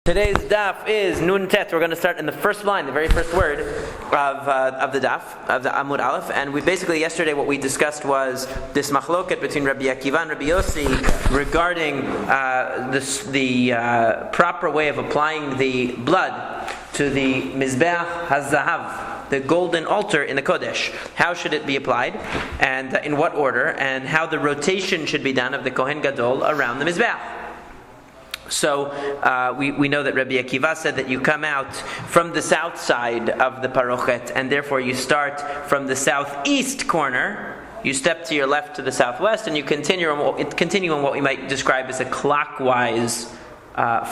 Today's daf is Nun Tet. We're going to start in the first line, the very first word of the daf, of the Amud Aleph. And yesterday what we discussed was this machloket between Rabbi Akiva and Rabbi Yossi regarding the proper way of applying the blood to the Mizbeach HaZahav, the golden altar in the Kodesh. How should it be applied, and in what order, and how the rotation should be done of the Kohen Gadol around the Mizbeach. So we know that Rabbi Akiva said that you come out from the south side of the parochet, and therefore you start from the southeast corner. You step to your left to the southwest, and you continue on what we might describe as a clockwise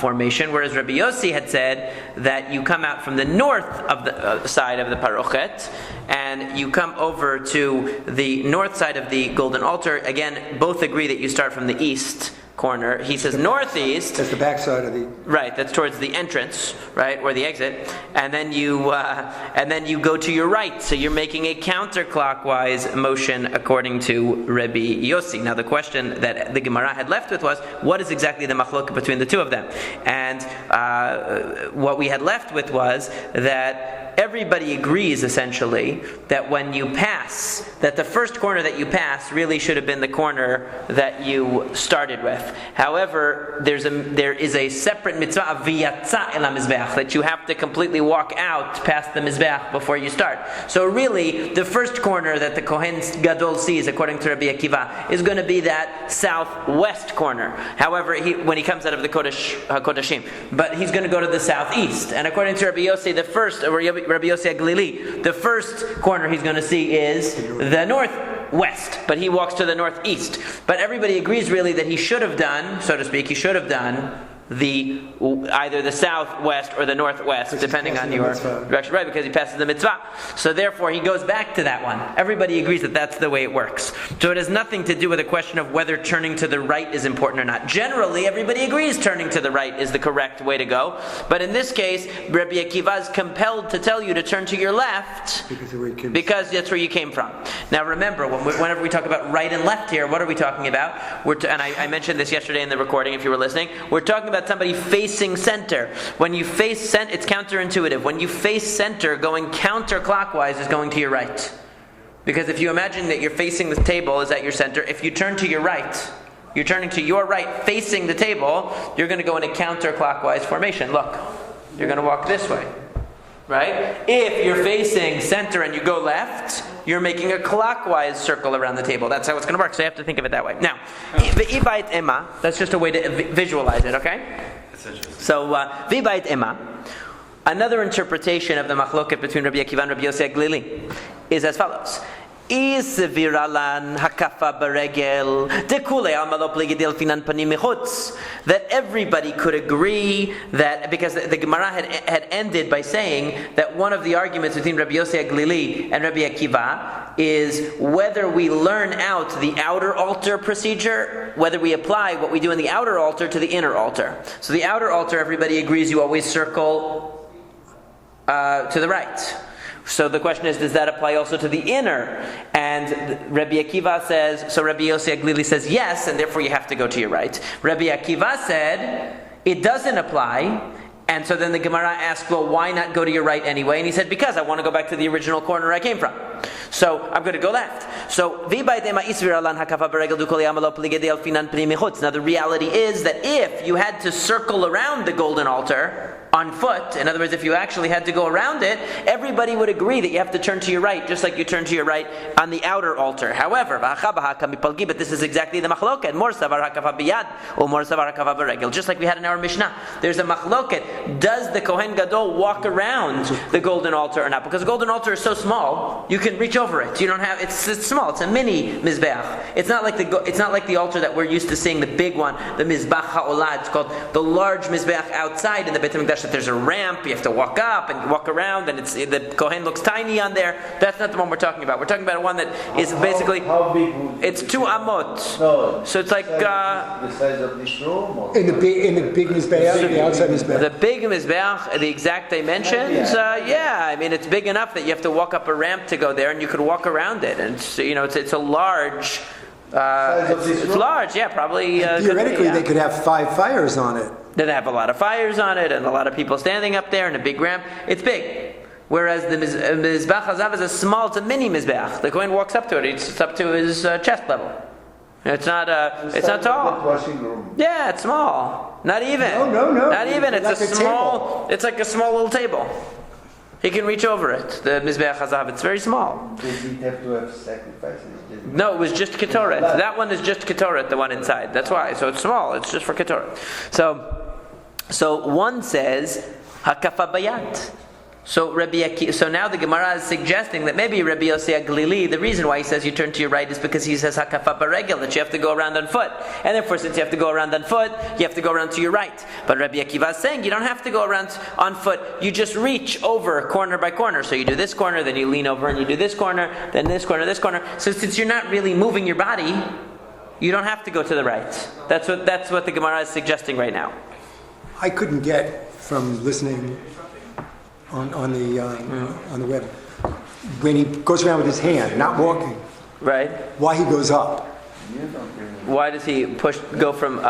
formation. Whereas Rabbi Yossi had said that you come out from the north of the side of the parochet, and you come over to the north side of the golden altar. Again, both agree that you start from the east corner. He says northeast. That's the back side of the. Right. That's towards the entrance, right, or the exit, and then you go to your right. So you're making a counterclockwise motion according to Rabbi Yossi. Now the question that the Gemara had left with was, what is exactly the machloket between the two of them? And what we had left with was that everybody agrees essentially that when you pass, that the first corner that you pass really should have been the corner that you started with. However, there is a separate mitzvah of v'yatza el ha-mizbeach, that you have to completely walk out past the mizbeach before you start. So really, the first corner that the Kohen Gadol sees, according to Rabbi Akiva, is going to be that southwest corner. However, when he comes out of the Kodashim, but he's going to go to the southeast. And according to Rabbi Yossi, Rabbi Yossi Aglili, the first corner he's going to see is the northwest, but he walks to the northeast. But everybody agrees really that he should have done, so to speak, either the southwest or the northwest, depending on your direction. Right, because he passes the mitzvah. So therefore, he goes back to that one. Everybody agrees that that's the way it works. So it has nothing to do with a question of whether turning to the right is important or not. Generally, everybody agrees turning to the right is the correct way to go. But in this case, Rabbi Akiva is compelled to tell you to turn to your left because that's where you came from. Now remember, whenever we talk about right and left here, what are we talking about? And I mentioned this yesterday in the recording if you were listening. We're talking about somebody facing center. When you face center, it's counterintuitive. When you face center, going counterclockwise is going to your right. Because if you imagine that you're facing the table is at your center, if you turn to your right, you're turning to your right facing the table, you're going to go in a counterclockwise formation. Look, you're going to walk this way. Right? If you're facing center and you go left, you're making a clockwise circle around the table. That's how it's going to work. So you have to think of it that way. Now, v'ibait ema, that's just a way to visualize it, okay? So, v'ibait ema, another interpretation of the machloket between Rabbi Akiva and Rabbi Yossi Aglili is as follows. That everybody could agree that, because the Gemara had ended by saying that one of the arguments between Rabbi Yossi Aglili and Rabbi Akiva is whether we learn out the outer altar procedure, whether we apply what we do in the outer altar to the inner altar. So the outer altar, everybody agrees you always circle to the right. So the question is, does that apply also to the inner? And Rabbi Akiva says, so Rabbi Yossi Aglili says yes, and therefore you have to go to your right. Rabbi Akiva said, it doesn't apply. And so then the Gemara asked, well, why not go to your right anyway? And he said, because I want to go back to the original corner I came from. So I'm going to go left. So, now the reality is that if you had to circle around the golden altar on foot, in other words, if you actually had to go around it, everybody would agree that you have to turn to your right, just like you turn to your right on the outer altar. However, but this is exactly the machloket. Just like we had in our Mishnah. There's a machloket. Does the Kohen Gadol walk around the golden altar or not? Because the golden altar is so small, you can reach over it. You don't have, it's small, it's a mini mizbeach. It's not like the altar that we're used to seeing, the big one, the mizbach ha'olah. It's called the large mizbeach outside in the Beit HaMikdash, that there's a ramp, you have to walk up and walk around, and the Kohen looks tiny on there. That's not the one we're talking about. We're talking about one that is basically, how big would it's 2 amot. No. So it's like the size of this room? Or in the big mizbeach, the outside mizbeach. The big mizbeach, the exact dimensions, I mean it's big enough that you have to walk up a ramp to go there, and you could walk around it, and it's a large Size of this It's room? large, yeah, probably. Theoretically, could be, they could have 5 fires on it. They have a lot of fires on it and a lot of people standing up there and a big ramp. It's big. Whereas the Mizbech Hazav is it's a mini Mizbech. The Kohen walks up to it, it's up to his chest level. It's not tall. Washing room. Yeah, it's small. Not even. No. Not even. It's Like a a small. It's like a small little table. He can reach over it. The Mizbeach Hazav. It's very small. Does it have to have sacrifices? No, it was just Ketoret. That one is just Ketoret, the one inside. That's why. So it's small. It's just for Ketoret. So one says Hakafa Bayat. So now the Gemara is suggesting that maybe Rabbi Yossi Aglili, the reason why he says you turn to your right is because he says hakafa baregel, that you have to go around on foot. And therefore, since you have to go around on foot, you have to go around to your right. But Rabbi Akiva is saying you don't have to go around on foot. You just reach over corner by corner. So you do this corner, then you lean over and you do this corner, then this corner, this corner. So since you're not really moving your body, you don't have to go to the right. That's what the Gemara is suggesting right now. I couldn't get from listening on the web when he goes around with his hand, not walking. Right? Why he goes up, Why does he go from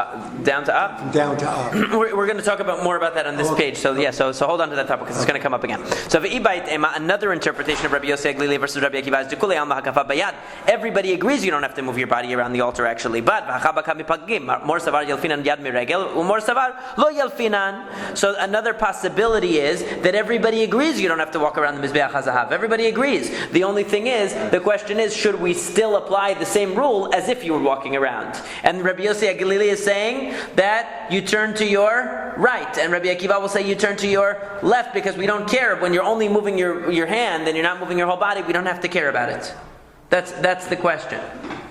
down to up? down to up. We're going to talk more about that on this page. So hold on to that topic because it's going to come up again. So another interpretation of Rabbi Yossi Aglili versus Rabbi Akiva is Dukule Alma Hakafa Bayad. Everybody agrees you don't have to move your body around the altar actually, but Mor Savar Yelfinan Yad Miregel Umor Savar Lo Yelfinan. So another possibility is that everybody agrees you don't have to walk around the Mizbeach HaZahav. Everybody agrees. The only thing is, the question is, should we still apply the same rule as if you were walking around? And Rabbi Yossi Aglili is saying that you turn to your right, and Rabbi Akiva will say you turn to your left because we don't care. When you're only moving your hand and you're not moving your whole body, we don't have to care about it. That's the question.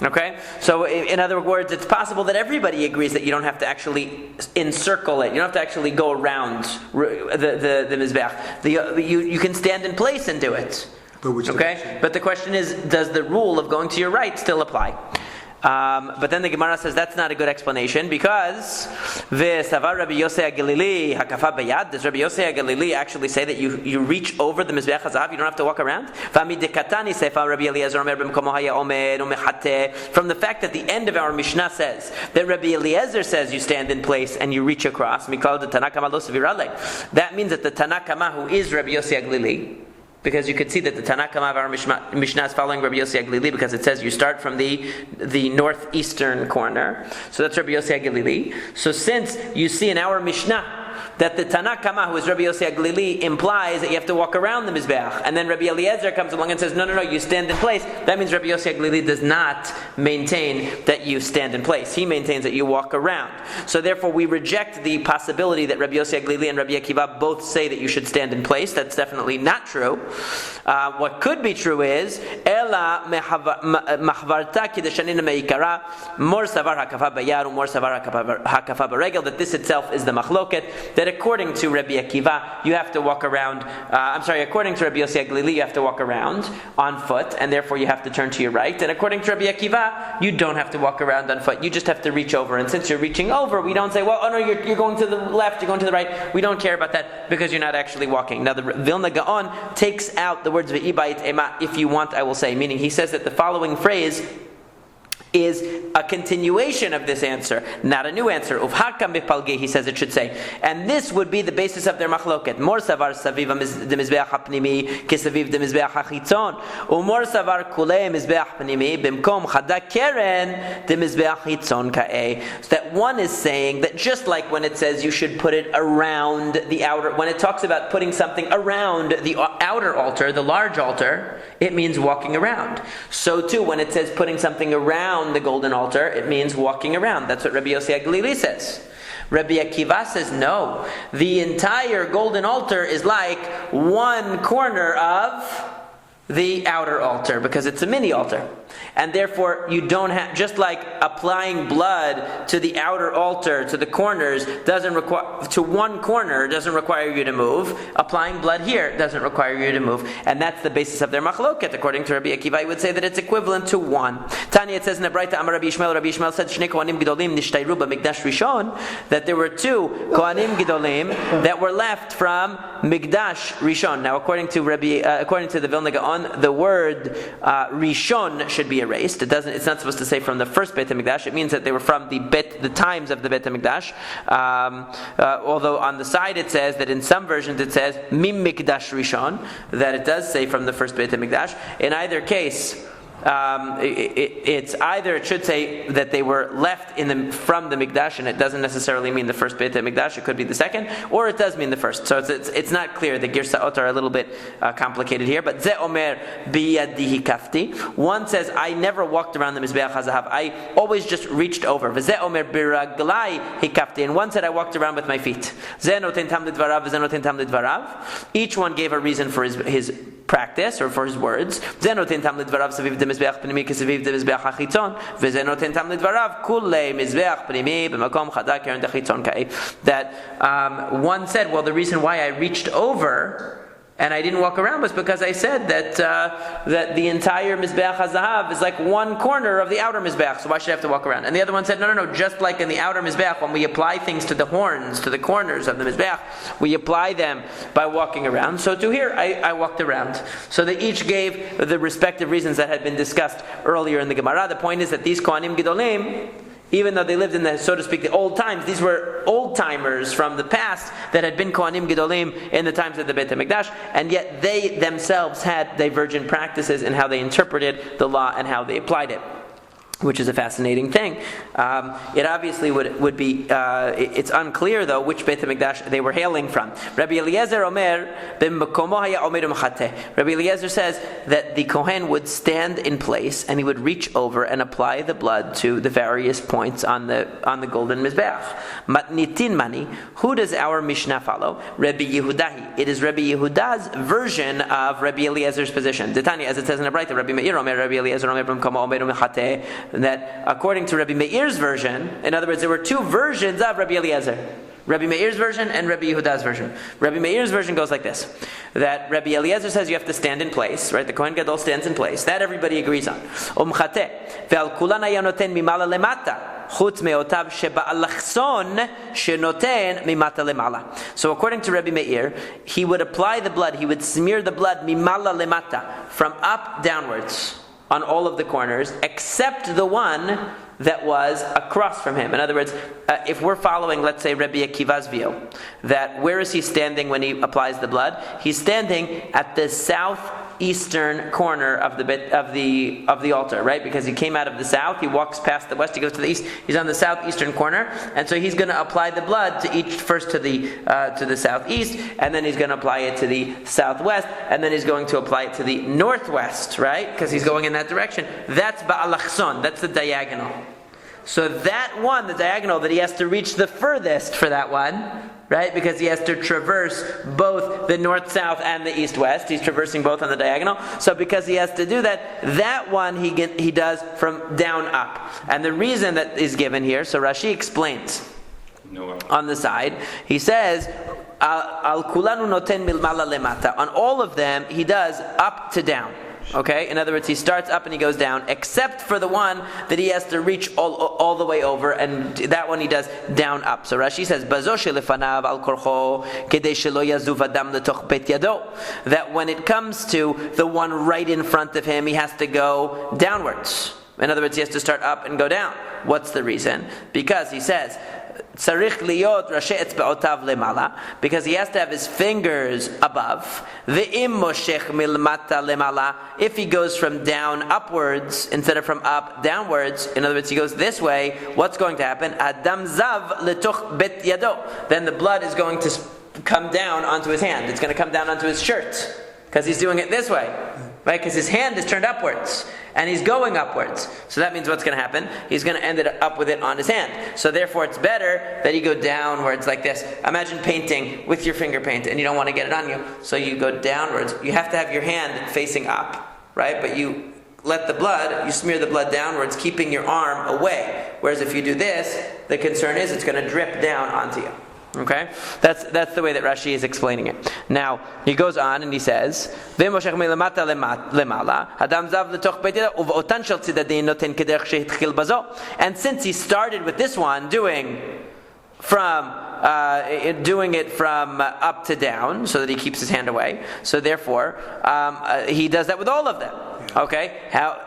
Okay? So in other words, it's possible that everybody agrees that you don't have to actually encircle it. You don't have to actually go around the Mizbeach. You can stand in place and do it. But which direction? But the question is, does the rule of going to your right still apply? But then the Gemara says that's not a good explanation because V'savar Rabbi Yossi Aglili hakafa bayad. Does Rabbi Yossi Aglili actually say that you reach over the Mizbeach HaZahav? You don't have to walk around. From the fact that the end of our Mishnah says that Rabbi Eliezer says you stand in place and you reach across. That means that the Tanakama who is Rabbi Yossi Aglili, because you could see that the Tanakama of our Mishnah is following Rabbi Yossi Aglili because it says you start from the northeastern corner. So that's Rabbi Yossi Aglili. So since you see in our Mishnah that the Tanakama, who is Rabbi Yossi Aglili, implies that you have to walk around the Mizbeach, and then Rabbi Eliezer comes along and says, no, you stand in place, that means Rabbi Yossi Aglili does not maintain that you stand in place. He maintains that you walk around. So therefore we reject the possibility that Rabbi Yossi Aglili and Rabbi Akiva both say that you should stand in place. That's definitely not true. What could be true is Ela mahvarta kideshanina meikara mor savar hakafa bayar mor savar hakafa baregel, that this itself is the machloket, that according to Rabbi Akiva you have to walk around according to Rabbi Yossi Aglili you have to walk around on foot and therefore you have to turn to your right, and according to Rabbi Akiva you don't have to walk around on foot, you just have to reach over. And since you're reaching over, we don't say, you're going to the left, you're going to the right. We don't care about that because you're not actually walking. Now the Vilna Gaon takes out the words ve'ibait ema, if you want I will say, meaning he says that the following phrase is a continuation of this answer, not a new answer. Uvhakam bipalge, he says it should say. And this would be the basis of their machloket. Mor savar saviv de mizbeach hapnimi kesaviv de mizbeach hachitzon. Umor savar kulei mizbeach pnimi bimkom chada keren de mizbeach hitzon ka'e. So that one is saying that just like when it says you should put it around the outer, when it talks about putting something around the outer altar, the large altar, it means walking around. So too, when it says putting something around the golden altar, it means walking around. That's what Rabbi Yossi Aglili says. Rabbi Akiva says no. The entire golden altar is like one corner of the outer altar because it's a mini altar. And therefore you don't have, just like applying blood to the outer altar, to the corners, doesn't require, to one corner doesn't require you to move. Applying blood here doesn't require you to move. And that's the basis of their machloket. According to Rabbi Akiva, I would say that it's equivalent to one. Tanya, it says in the Braita, Amar Rabbi Ishmael said, Shnei Kohanim Gidolim Nishtayru B'Mikdash Rishon, that there were two Kohanim Gidolim that were left from Mikdash Rishon. Now according to the Vilna Gaon, the word Rishon should be erased. It's not supposed to say from the first Beit HaMikdash. It means that they were from the times of the Beit HaMikdash. Although on the side it says that in some versions it says Mim Mikdash Rishon, that it does say from the first Beit HaMikdash. In either case, it should say that they were left from the Mikdash, and it doesn't necessarily mean the first Beit HaMikdash. It could be the second, or it does mean the first. So it's not clear. The Girsaot are a little bit complicated here. But Ze Omer Biyadihi Kafti. One says, I never walked around the Mizbeach HaZahav. I always just reached over. Ze Omer Biraglai Hikafti. And one said, I walked around with my feet. Ze Noten Tam Lidvarav, Ze Noten Tam Lidvarav. Each one gave a reason for his practice or for his words. Ze Noten Tam Lidvarav Saviv מזבח פנימי כסביב דמזבח החיצון וזה נותן טעם לדבריו כולי מזבח פנימי במקום חדה קרן דחיצון כאי. That one said, well, the reason why I reached over and I didn't walk around was because I said that the entire Mizbeach HaZahav is like one corner of the outer Mizbeach, so why should I have to walk around? And the other one said, no, just like in the outer Mizbeach, when we apply things to the horns, to the corners of the Mizbeach, we apply them by walking around. So to here, I walked around. So they each gave the respective reasons that had been discussed earlier in the Gemara. The point is that these Kohanim Gedolim, even though they lived in the, so to speak, the old times, these were old-timers from the past that had been Kohanim Gedolim in the times of the Beit HaMikdash, and yet they themselves had divergent practices in how they interpreted the law and how they applied it, which is a fascinating thing. It obviously would be, it's unclear though which Beit HaMikdash they were hailing from. Rabbi Eliezer Omer, Rabbi Eliezer says that the Kohen would stand in place and he would reach over and apply the blood to the various points on the golden Mizbeach. Matnitin mani, who does our Mishnah follow? Rabbi Yehudahi. It is Rabbi Yehuda's version of Rabbi Eliezer's position. Detanya, as it says in the Braita, Rabbi Meir Omer, Rabbi Eliezer Omer, B'mkomo Omer Mechateh. That according to Rabbi Meir's version, in other words, there were two versions of Rabbi Eliezer. Rabbi Meir's version and Rabbi Yehuda's version. Rabbi Meir's version goes like this: that Rabbi Eliezer says you have to stand in place, right? The Kohen Gadol stands in place. That everybody agrees on. Ve'al kulan haya noten mimala lemata. Chutz me'otav sheba'alachson shenoten mimata lemala. So according to Rabbi Meir, he would apply the blood, he would smear the blood mimala lemata, from up downwards, on all of the corners, except the one that was across from him. In other words, if we're following, let's say, Rabbi Akiva's view, that where is he standing when he applies the blood? He's standing at the southeastern corner of the altar, right? Because he came out of the south, he walks past the west, he goes to the east. He's on the southeastern corner, and so he's going to apply the blood first to the southeast, and then he's going to apply it to the southwest, and then he's going to apply it to the northwest, right? Because he's going in that direction. That's ba'alachson. That's the diagonal. So that one, the diagonal, that he has to reach the furthest for that one, right? Because he has to traverse both the north-south and the east-west. He's traversing both on the diagonal. So because he has to do that, that one he does from down up. And the reason that is given here, so Rashi explains on the side, he says, Al kulanu noten milmala lemata. On all of them, he does up to down. Okay, in other words, he starts up and he goes down, except for the one that he has to reach all the way over, and that one he does down up. So Rashi says, that when it comes to the one right in front of him, he has to go downwards. In other words, he has to start up and go down. What's the reason? Because he says, because he has to have his fingers above. If he goes from down upwards instead of from up downwards, in other words, he goes this way, what's going to happen? Then the blood is going to come down onto his hand. It's going to come down onto his shirt because he's doing it this way, right? Because his hand is turned upwards. And he's going upwards. So that means what's going to happen? He's going to end up with it on his hand. So therefore it's better that he go downwards like this. Imagine painting with your finger paint and you don't want to get it on you. So you go downwards. You have to have your hand facing up, right? But you smear the blood downwards, keeping your arm away. Whereas if you do this, the concern is it's going to drip down onto you. Okay, that's the way that Rashi is explaining it. Now he goes on and he says, and since he started with this one doing it from up to down, so that he keeps his hand away, so therefore he does that with all of them. Okay, how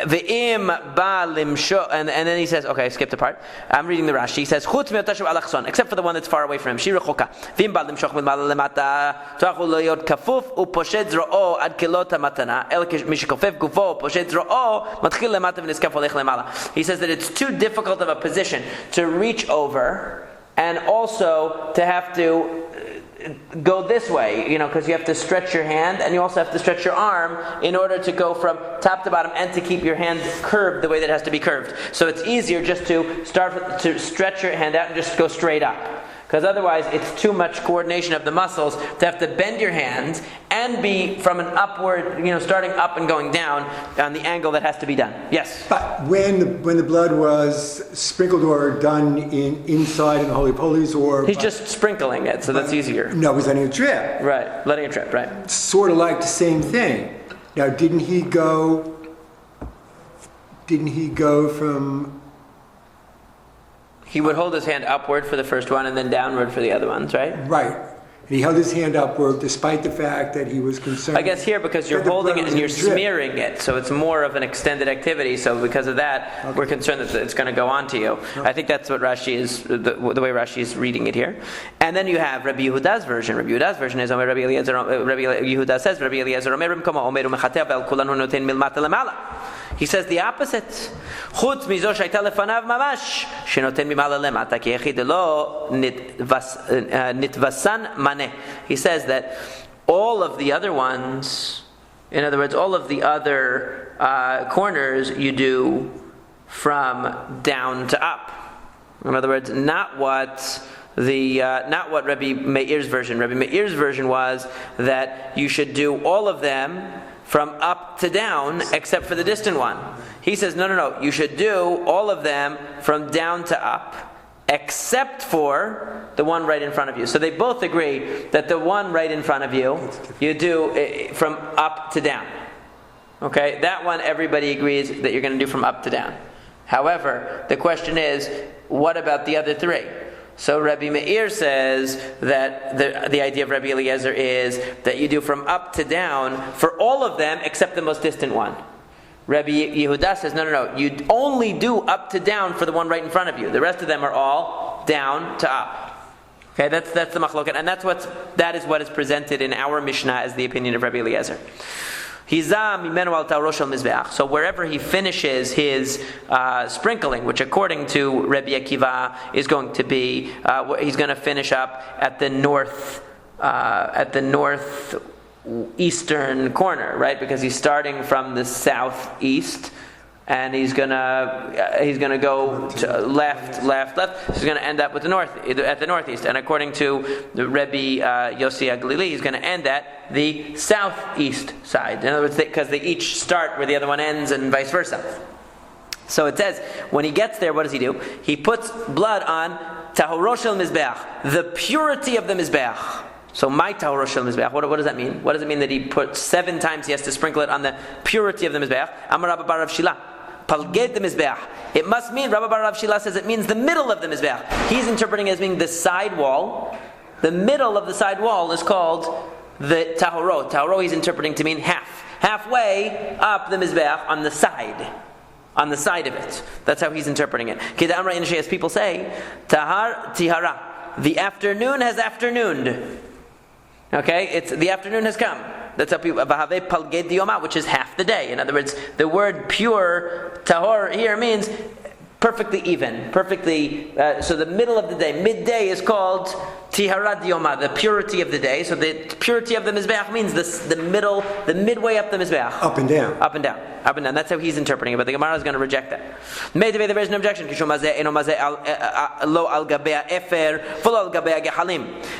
ve'im ba limsho, and then he says, okay, I skipped a part. I'm reading the Rashi. He says, chutz me'otashav alachson, except for the one that's far away from him. Shira choka. Ve'im ba limshoch milmala lemata, toachul loyot kafuf uposhet zroo ad kilota matana el mishikofef gufo uposhet zroo matchil lemata v'niskaf olech lemala. He says that it's too difficult of a position to reach over, and also to have to go this way, because you have to stretch your hand and you also have to stretch your arm in order to go from top to bottom and to keep your hand curved the way that it has to be curved. So it's easier just to stretch your hand out and just go straight up. Because otherwise it's too much coordination of the muscles to have to bend your hand and be from an upward, starting up and going down on the angle that has to be done. Yes? But when the blood was sprinkled or done inside in the Holy of Holies, or... He's just sprinkling it, so that's easier. No, he's letting it drip. Right, letting it drip, right. Sort of like the same thing. Now, didn't he go from... He would hold his hand upward for the first one and then downward for the other ones, right? Right. And he held his hand upward despite the fact that he was concerned... I guess here, because you're holding it and you're smearing it, so it's more of an extended activity, so because of that, we're concerned that it's going to go on to you. Okay. I think that's what Rashi is, the way Rashi is reading it here. And then you have Rabbi Yehuda's version. Rabbi Yehuda's version is, Rabbi Yehuda says, Rabbi Eliezer Omer, he says the opposite. Chutz mizo shayta lefanav mamash, shenoten mimala lemata ki echid lo nitvasan maneh. He says that all of the other ones, in other words, all of the other corners, you do from down to up. In other words, not what Rabbi Meir's version. Rabbi Meir's version was that you should do all of them from up to down, except for the distant one. He says, no, you should do all of them from down to up, except for the one right in front of you. So they both agree that the one right in front of you, you do from up to down. Okay, that one everybody agrees that you're going to do from up to down. However, the question is, what about the other three? So Rabbi Meir says that the idea of Rabbi Eliezer is that you do from up to down for all of them except the most distant one. Rabbi Yehuda says, no, you only do up to down for the one right in front of you. The rest of them are all down to up. Okay, that's the machloket, and that is what is presented in our Mishnah as the opinion of Rabbi Eliezer. So wherever he finishes his sprinkling, which according to Rabbi Akiva is going to be, he's going to finish up at the northeastern corner, right? Because he's starting from the southeast, and he's gonna go to left. He's gonna end up with at the northeast. And according to the Rebbe Yossi Aglili, he's gonna end at the southeast side. In other words, because they each start where the other one ends, and vice versa. So it says when he gets there, what does he do? He puts blood on tahoro shel mizbeach, the purity of the mizbeach. So my tahoro shel mizbeach. What does that mean? What does it mean that he put 7 times he has to sprinkle it on the purity of the mizbeach? Amar Rabba bar Rav Shila. Palged the mizbeach. It must mean, Rabba bar Rav Shila says it means the middle of the mizbeach. He's interpreting it as being the side wall. The middle of the side wall is called the tahoro. Tahoro he's interpreting to mean halfway up the mizbeach on the side of it. That's how he's interpreting it. Kida Amra Inashe, as people say, tahar tihara. The afternoon has afternooned. Okay, it's the afternoon has come. That's how people Vahave Palged Yoma, which is half the day. In other words, the word pure tahor here means perfectly even, perfectly. So the middle of the day, midday, is called Tiharat Yoma, the purity of the day. So the purity of the mizbeach means the middle, the midway up the mizbeach. Up and down. Up and down. Up and down. That's how he's interpreting it. But the Gemara is going to reject that. There is an objection.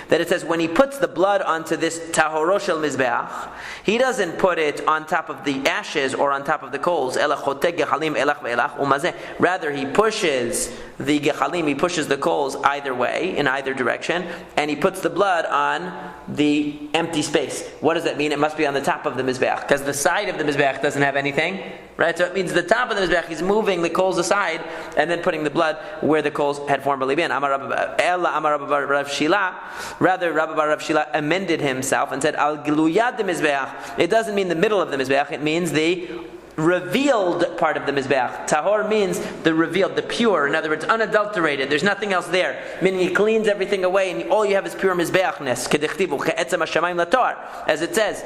That it says when he puts the blood onto this tahoro shel mizbeach, he doesn't put it on top of the ashes or on top of the coals. Rather, he pushes the gechalim, he pushes the coals either way, in either direction, and he puts the blood on the empty space. What does that mean? It must be on the top of the mizbeach, because the side of the mizbeach doesn't have anything, right? So it means the top of the mizbeach, he's moving the coals aside and then putting the blood where the coals had formerly been. Rather, Rabba bar Rav Shila amended himself and said, Al giluyad the mizbeach. It doesn't mean the middle of the mizbeach, it means the revealed part of the Mizbeach. Tahor means the revealed, the pure. In other words, unadulterated. There's nothing else there. Meaning he cleans everything away and all you have is pure Mizbeachness. As it says,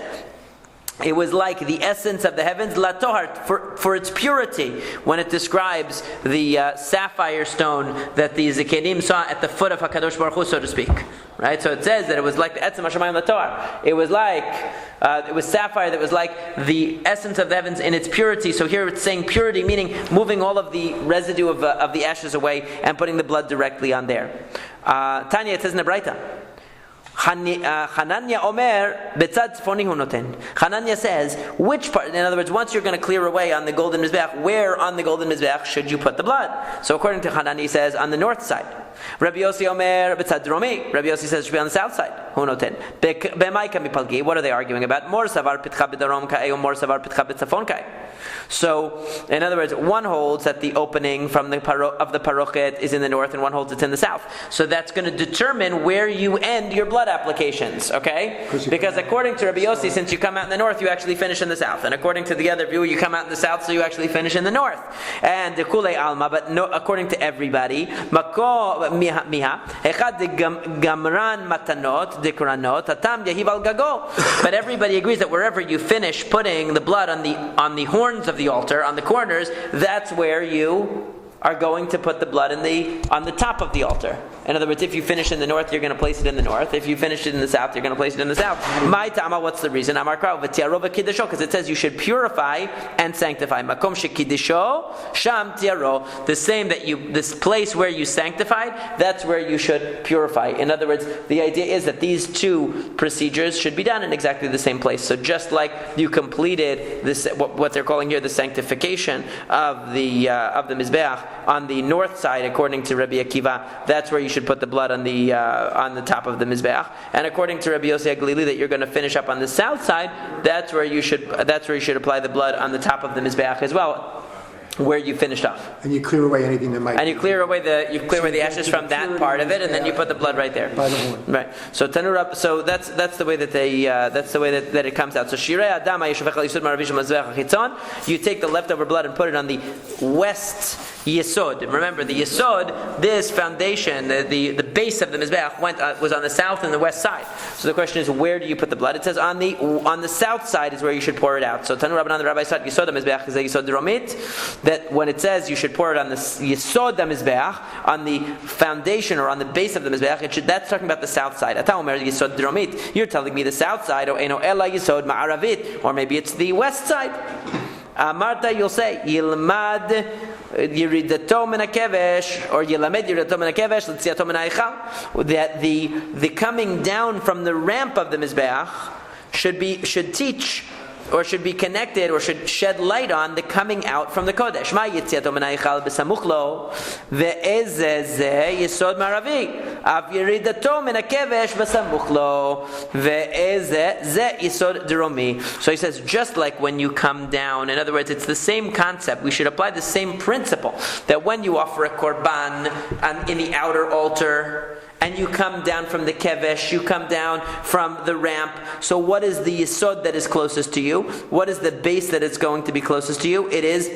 it was like the essence of the heavens, latohar, for its purity, when it describes the sapphire stone that the Zikenim saw at the foot of HaKadosh Baruch Hu, so to speak. Right? So it says that it was like the etzem hashamayim latohar. It was like, it was sapphire that was like the essence of the heavens in its purity. So here it's saying purity, meaning moving all of the residue of the ashes away and putting the blood directly on there. Tanya, it says in the Braita, Hananya Omer betzad tzfoni hu noten. Hananya says, which part, in other words, once you're going to clear away on the golden mizbeach, where on the golden mizbeach should you put the blood? So according to Hananya, he says, on the north side. Rabbi Yossi Omer betzad dromi. Rabbi Yossi says it should be on the south side. Hu noten. B'mai kamipalgi. What are they arguing about? Mor savar pitcha b'darom ka'e or mor savar pitcha b'tzafon ka'e. So, in other words, one holds that the opening from the of the parochet is in the north, and one holds it's in the south. So that's going to determine where you end your blood applications. Okay? Because according to Rabbi Yossi, since you come out in the north, you actually finish in the south, and according to the other view, you come out in the south, so you actually finish in the north. And the kulei alma, but no, according to everybody, mako miha echad gamran matanot dekranot atam yahiv al gago. But everybody agrees that wherever you finish putting the blood on the horns of the altar, on the corners, that's where you are going to put the blood on the top of the altar. In other words, if you finish in the north, you're going to place it in the north. If you finish it in the south, you're going to place it in the south. My tama, what's the reason? Amar krav v'tiaro v'kiddusho, because it says you should purify and sanctify. Makom shekiddusho sham tiaro. The same that this place where you sanctified, that's where you should purify. In other words, the idea is that these two procedures should be done in exactly the same place. So just like you completed this, what they're calling here the sanctification of the mizbeach on the north side, according to Rabbi Akiva, that's where you should put the blood on the top of the mizbeach. And according to Rabbi Yossi HaGalili, that you're going to finish up on the south side, that's where you should apply the blood on the top of the mizbeach as well, where you finished off. And you clear away anything that might. And you clear away the ashes from that part of it, and then you put the blood right there. By the horn. Right. So tanur. So that's the way that that it comes out. So shirei adam yishvech al yisod maravish mizbeach hachitzon. You take the leftover blood and put it on the west yesod. Remember the yesod, this foundation, the base of the mizbeach was on the south and the west side. So the question is, where do you put the blood? It says on the south side is where you should pour it out. So tanur Rabbanan, the rabbi said yesod mizbeach is a yesod romit. That when it says you should pour it on the yesod mizbeach, on the foundation or on the base of the mizbeach, that's talking about the south side. Yesod dromit. You're telling me the south side, or eno ela yesod ma'aravit, or maybe it's the west side. Marta, you'll say yilmad yiridato min hakevesh, or yilamed yiridato min hakevesh l'tziato min ha'echal. That the coming down from the ramp of the mizbeach should teach, or should be connected, or should shed light on the coming out from the Kodesh. Ma yitziato min ha'echal b'samuch lo ve'ezeh zeh yesod maravi av yiridato min hakevesh b'samuch lo ve'ezeh zeh yesod dromi. So he says, just like when you come down, in other words, it's the same concept. We should apply the same principle, that when you offer a korban in the outer altar, and you come down from the kevesh, you come down from the ramp. So what is the yesod that is closest to you? What is the base that is going to be closest to you? It is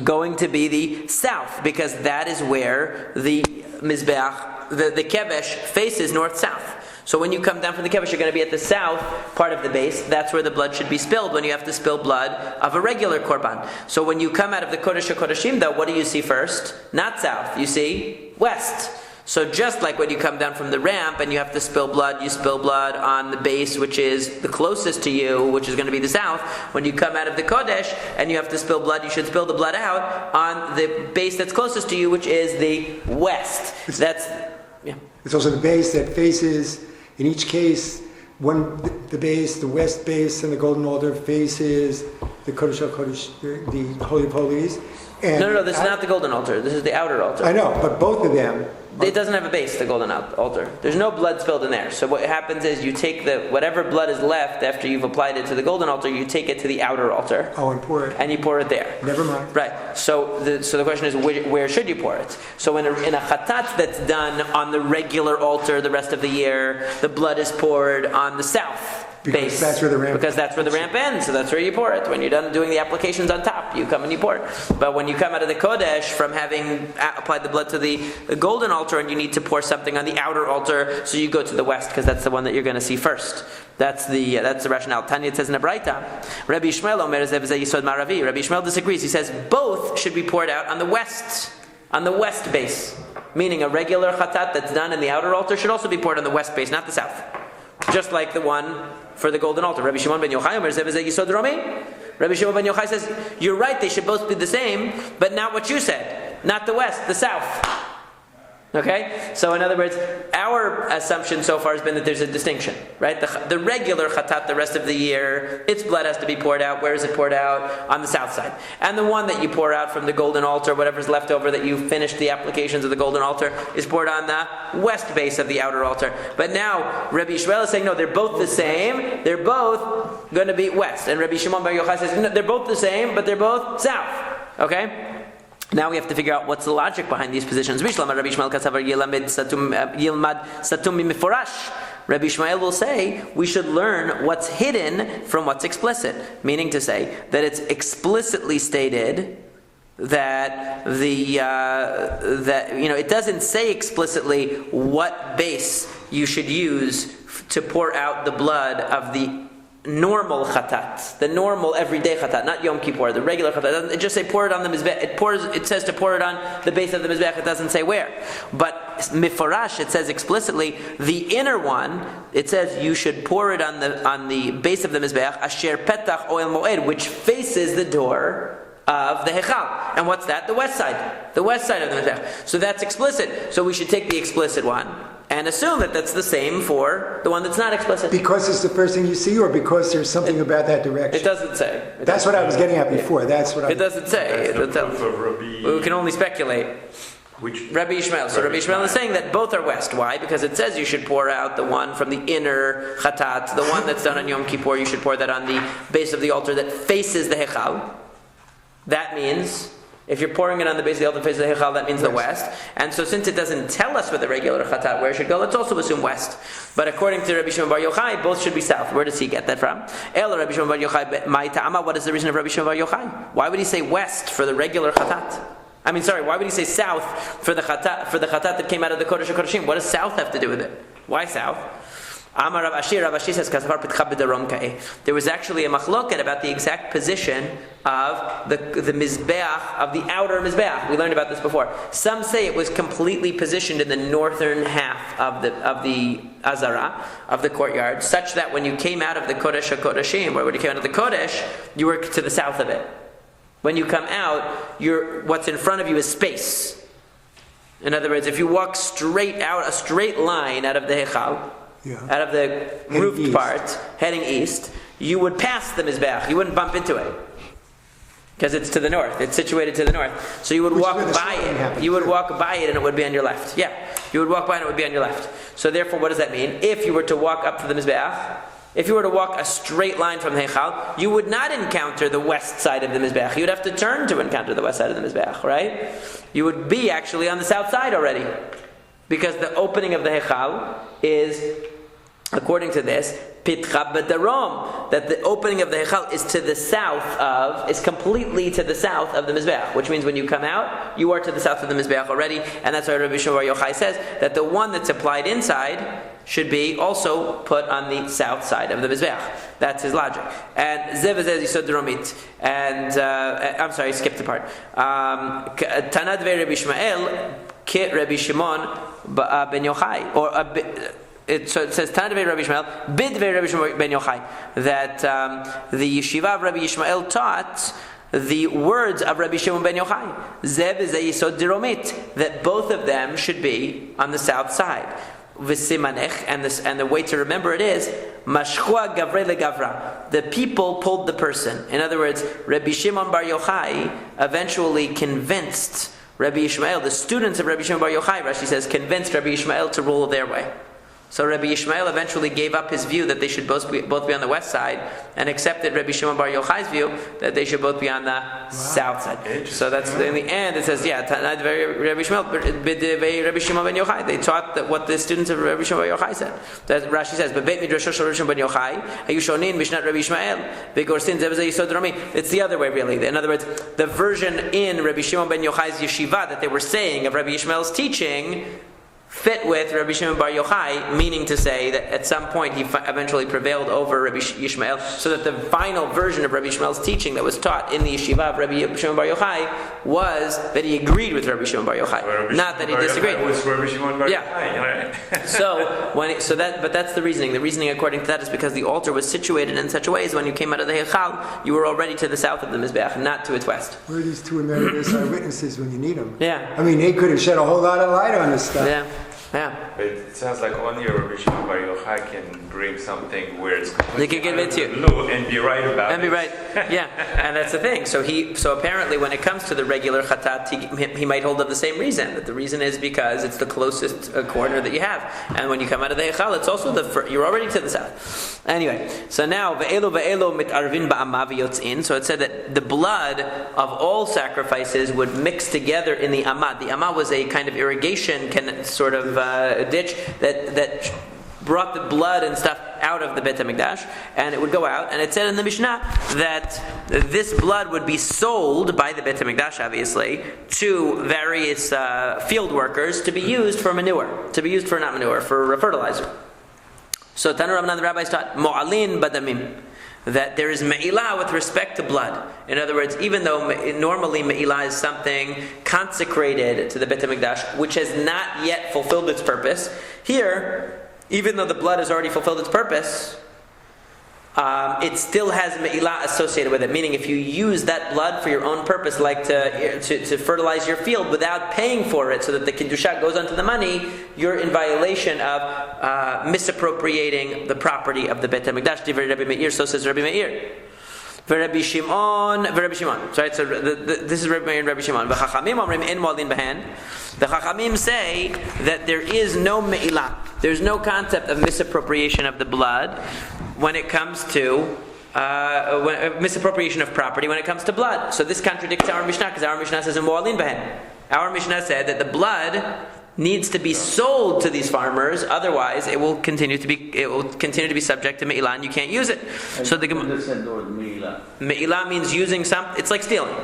going to be the south, because that is where the mizbeach, the kevesh, faces north-south. So when you come down from the kevesh, you're going to be at the south part of the base. That's where the blood should be spilled when you have to spill blood of a regular korban. So when you come out of the Kodesh HaKodeshim, though, what do you see first? Not south. You see west. So just like when you come down from the ramp and you have to spill blood, you spill blood on the base which is the closest to you, which is going to be the south. When you come out of the Kodesh and you have to spill blood, you should spill the blood out on the base that's closest to you, which is the west. It's also the base that faces, in each case, the west base and the golden altar faces the Kodesh HaKodesh, the Holy of Holies. And No, this is not the golden altar. This is the outer altar. I know, but both of them. It doesn't have a base, the golden altar. There's no blood spilled in there. So what happens is you take whatever blood is left after you've applied it to the golden altar, you take it to the outer altar. Oh, and pour it. And you pour it there. Never mind. Right. So the question is, where should you pour it? So in a chatat that's done on the regular altar the rest of the year, the blood is poured on the south. Because base. that's where the ramp- Because that's where the ramp ends, so that's where you pour it. When you're done doing the applications on top, you come and you pour it. But when you come out of the Kodesh from having applied the blood to the golden altar and you need to pour something on the outer altar, so you go to the west because that's the one that you're going to see first. That's the rationale. Tanya, it says in the Braita, Rabbi Yishmael Omer Zev Zeh Yisod Maravi. Rabbi Yishmael disagrees. He says both should be poured out on the west base. Meaning a regular chatat that's done in the outer altar should also be poured on the west base, not the south. Just like the one for the golden altar. Rabbi Shimon ben Yochai Omer Zev Zeh Yisod Romi. Rabbi Shimon ben Yochai says, you're right, they should both be the same, but not what you said. Not the west, the south. Okay? So in other words, our assumption so far has been that there's a distinction, right? The regular chatat the rest of the year, its blood has to be poured out. Where is it poured out? On the south side. And the one that you pour out from the golden altar, whatever's left over that you finished the applications of the golden altar, is poured on the west base of the outer altar. But now, Rabbi Yishmael is saying, no, they're both the same. They're both going to be west. And Rabbi Shimon bar Yochai says, no, they're both the same, but they're both south. Okay? Now we have to figure out what's the logic behind these positions. Rabbi Yishmael will say we should learn what's hidden from what's explicit, meaning to say that it's explicitly stated that it doesn't say explicitly what base you should use to pour out the blood of the normal chatat, the normal everyday chatat, not Yom Kippur, the regular chatat. It just say pour it on the mizbech. It says to pour it on the base of the mizbech. It doesn't say where. But miforash, it says explicitly the inner one. It says you should pour it on the base of the mizbech, asher petach oil moed, which faces the door of the hechal. And what's that? The west side of the mizbech. So that's explicit. So we should take the explicit one and assume that that's the same for the one that's not explicit. Because it's the first thing you see, or because there's something about that direction? It doesn't say. That's what I was getting at before. That's what It doesn't say. We can only speculate. Rabbi Yishmael. So Rabbi Yishmael is saying that both are west. Why? Because it says you should pour out the one from the inner chatat, the one that's done on Yom Kippur. You should pour that on the base of the altar that faces the hechal. That means, if you're pouring it on the base of the altar face of the hechal, that means the west. And so since it doesn't tell us with the regular chatat where it should go, let's also assume west. But according to Rabbi Shimon bar Yochai, both should be south. Where does he get that from? El Rabbi Shimon bar Yochai, my ta'ama, what is the reason of Rabbi Shimon bar Yochai? Why would he say west for the regular chatat? Why would he say south for the chatat that came out of the Kodesh HaKodeshim? What does south have to do with it? Why south? Amar Rav Ashi says, there was actually a machloket about the exact position of the mizbeach, of the outer mizbeach. We learned about this before. Some say it was completely positioned in the northern half of the azara, of the courtyard, such that when you came out of the Kodesh HaKodeshim, or when you came out of the Kodesh, you were to the south of it. When you come out, what's in front of you is space. In other words, if you walk straight out, a straight line out of the hechal, out of the roofed part, heading east, you would pass the mizbeach. You wouldn't bump into it. Because it's to the north. It's situated to the north. So you would walk by it. You would walk by it and it would be on your left. Yeah. You would walk by and it would be on your left. So therefore, what does that mean? If you were to walk up to the mizbeach, if you were to walk a straight line from the hechal, you would not encounter the west side of the mizbeach. You would have to turn to encounter the west side of the mizbeach, right? You would be actually on the south side already. Because the opening of the hechal is, according to this, pitcha b'darom, that the opening of the hechal is completely to the south of the mizbeach, which means when you come out, you are to the south of the mizbeach already, and that's why Rabbi Shimon bar Yochai says that the one that's applied inside should be also put on the south side of the mizbeach. That's his logic. And zev zeh yisod dromit. And I'm sorry, I skipped the part. Tanad ve Rabbi Yishmael ke Rabbi Shimon ben Yochai, so it says Tanad ve Rabbi Yishmael bid ve Rabbi Shimon ben Yochai, that the yeshiva of Rabbi Yishmael taught the words of Rabbi Shimon ben Yochai, zev zeh yisod dromit, that both of them should be on the south side. V'simanech, and the way to remember it is mashchua gavrei legavra. The people pulled the person. In other words, Rabbi Shimon bar Yochai eventually convinced Rabbi Yishmael, the students of Rabbi Shimon bar Yochai, Rashi says, convinced Rabbi Yishmael to rule their way. So Rabbi Yishmael eventually gave up his view that they should both be on the west side, and accepted Rabbi Shimon Bar Yochai's view that they should both be on the south side. So that's in the end it says, Rabbi Shimon Ben Yochai. They taught that what the students of Rabbi Shimon Bar Yochai said. That Rashi says, "Bebeit midrasho shel Rabbi Shimon Ben Yochai, hayushonin mishnat Rabbi Yishmael, v'gorsin zevzeh yisod rami." It's the other way, really. In other words, the version in Rabbi Shimon Ben Yochai's yeshiva that they were saying of Rabbi Yishmael's teaching fit with Rabbi Shimon Bar Yochai, meaning to say that at some point he eventually prevailed over Rabbi Yishmael, so that the final version of Rabbi Yishmael's teaching that was taught in the yeshiva of Rabbi Shimon Bar Yochai was that he agreed with Rabbi Shimon Bar Yochai, not that he disagreed. Was Rabbi Shimon Bar Yochai. But that's the reasoning. The reasoning according to that is because the altar was situated in such a way as when you came out of the Heichal, you were already to the south of the Mizbeach, not to its west. Where are these two Americans eyewitnesses when you need them? Yeah. I mean, they could have shed a whole lot of light on this stuff. Yeah. But it sounds like only a Rabbi Shimon Bar Yochai can bring something where it's They can convince you and be right about it. And be right, yeah. And that's the thing. So apparently, when it comes to the regular chatat, he might hold up the same reason. That the reason is because it's the closest corner that you have, and when you come out of the Eichal, it's also you're already to the south. Anyway, so now ve'elo mitarvin ba'ama v'yotzin. So it said that the blood of all sacrifices would mix together in the amah. The amah was a kind of irrigation, sort of ditch that brought the blood and stuff out of the Beit HaMikdash, and it would go out. And it said in the Mishnah that this blood would be sold by the Beit HaMikdash, obviously, to various field workers to be used for manure, for fertilizer. So Tanu Rabbanan, the rabbis taught Mo'alin Badamim, that there is me'ilah with respect to blood. In other words, even though normally me'ilah is something consecrated to the Beit HaMikdash, which has not yet fulfilled its purpose, here, even though the blood has already fulfilled its purpose, it still has me'ilah associated with it. Meaning, if you use that blood for your own purpose, like to fertilize your field without paying for it, so that the kiddusha goes onto the money, you're in violation of misappropriating the property of the Beit HaMikdash. Divrei Rabbi Meir, so says Rabbi Meir. Rabbi Shimon. Right, so this is Rabbi Meir and Rabbi Shimon. The Chachamim say that there is no me'ilah. There's no concept of misappropriation of the blood when it comes to misappropriation of property when it comes to blood. So this contradicts our Mishnah, because our Mishnah says in Mo'alin Behen. Our Mishnah said that the blood needs to be sold to these farmers, otherwise it will continue to be subject to me'ilah, and you can't use it. So the me'ilah means using it's like stealing.